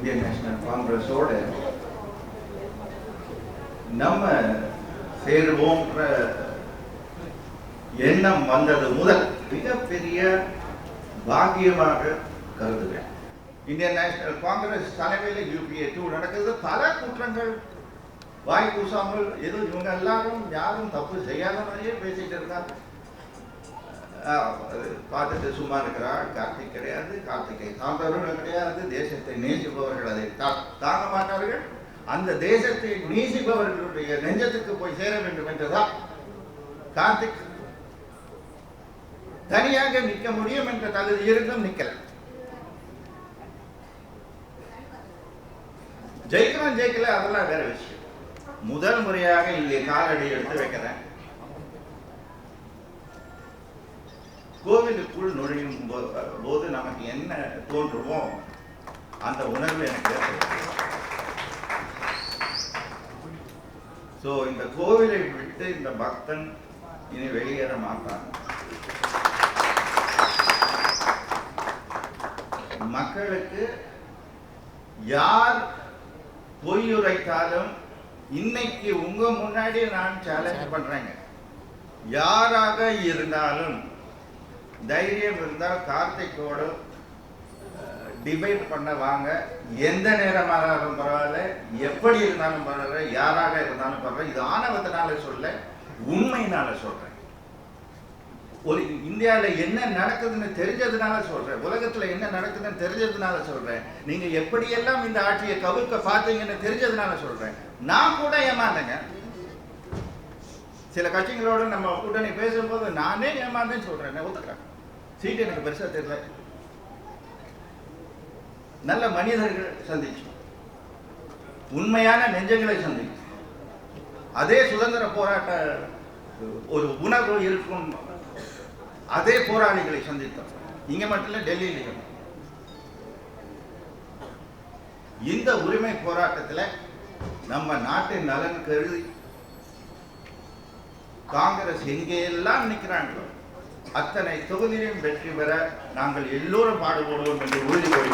Indian national காங்கிரஸோட நம்ம சேருவோன்ற எண்ணம் வந்தது முதல் மிகப்பெரிய பாக்கியமாக கருதுகிறேன். இந்தியன் நேஷனல் காங்கிரஸ் தலைமையில் UPA 2 நடக்குது. பல குற்றங்கள் வாய் கூசாமல் ஏதோ இவங்க எல்லாரும் யாரும் தப்பு செய்யாத மாதிரியே பேசிட்டு இருக்காங்க. பார்த்துட்டு சும்மா இருக்கிறார். கார்த்திக் கிடையாது, கார்த்திகை சார்ந்தவர்கள் கிடையாது, தேசத்தை நேசிப்பவர்கள் அதை தாங்க மாட்டார்கள். அந்த தேசத்தை நேசிப்பவர்களுடைய நெஞ்சத்துக்கு போய் சேர வேண்டும் என்றுதான் கார்த்திக் தனியாக நிற்க முடியும் என்ற தகுதி இருந்தும் நிற்கல. ஜெயிக்கணும் ஜெயிக்கல அதெல்லாம் வேற விஷயம். முதல் முறையாக இங்கே காலடி எடுத்து வைக்கிறேன். கோவிலுக்குள் நுழையும் போது நமக்கு என்ன தோன்றுமோ அந்த உணர்வு எனக்கு ஸோ இந்த கோவிலை விட்டு இந்த பக்தன் இனி வெளியேற மாட்டான். மக்களுக்கு யார் பொய்யுரைத்தாலும் இன்னைக்கு உங்க முன்னாடி நான் சேலஞ்ச் பண்றேங்க. யாராக இருந்தாலும் தைரியம் இருந்தால் கார்த்திகோடு டிபேட் பண்ண வாங்க. எந்த நேரமாக இருந்தாலும் பரவாயில்ல, எப்படி இருந்தாலும் பரவாயில்ல, யாராக இருந்தாலும் பரவாயில்ல. இது ஆணவத்தினால சொல்ல, உண்மையினால சொல்றேன். ஒரு இந்தியாவில் என்ன நடக்குதுன்னு தெரிஞ்சதுனால சொல்றேன். உலகத்துல என்ன நடக்குதுன்னு தெரிஞ்சதுனால சொல்றேன். நீங்க எப்படியெல்லாம் இந்த ஆட்சியை கவிழ்க்க பார்த்தீங்கன்னு தெரிஞ்சதுனால சொல்றேன். நான் கூட ஏமாந்தேங்க. சில கட்சிகளோடு நம்ம கூட்டணி பேசும்போது நானே ஏமாந்தேன்னு சொல்றேன். ஒத்துக்கிறேன். சீட்டு எனக்கு பெருசா தெரியல. நல்ல மனிதர்கள் சந்திச்சோம், உண்மையான நெஞ்சங்களை சந்திச்சோம். அதே சுதந்திர போராட்ட ஒரு உணர்வு இருக்கும் அதே போராளிகளை சந்தித்தோம். இங்க மட்டும் இல்ல, டெல்லியிலும். இந்த உரிமை போராட்டத்தில் நம்ம நாட்டின் நலன் கருதி காங்கிரஸ் எங்கெல்லாம் நிற்கிறாங்களோ அத்தனை தொகுதியிலும் வெற்றி பெற நாங்கள் எல்லோரும் பாடுபடுவோம் என்று உறுதிமொழி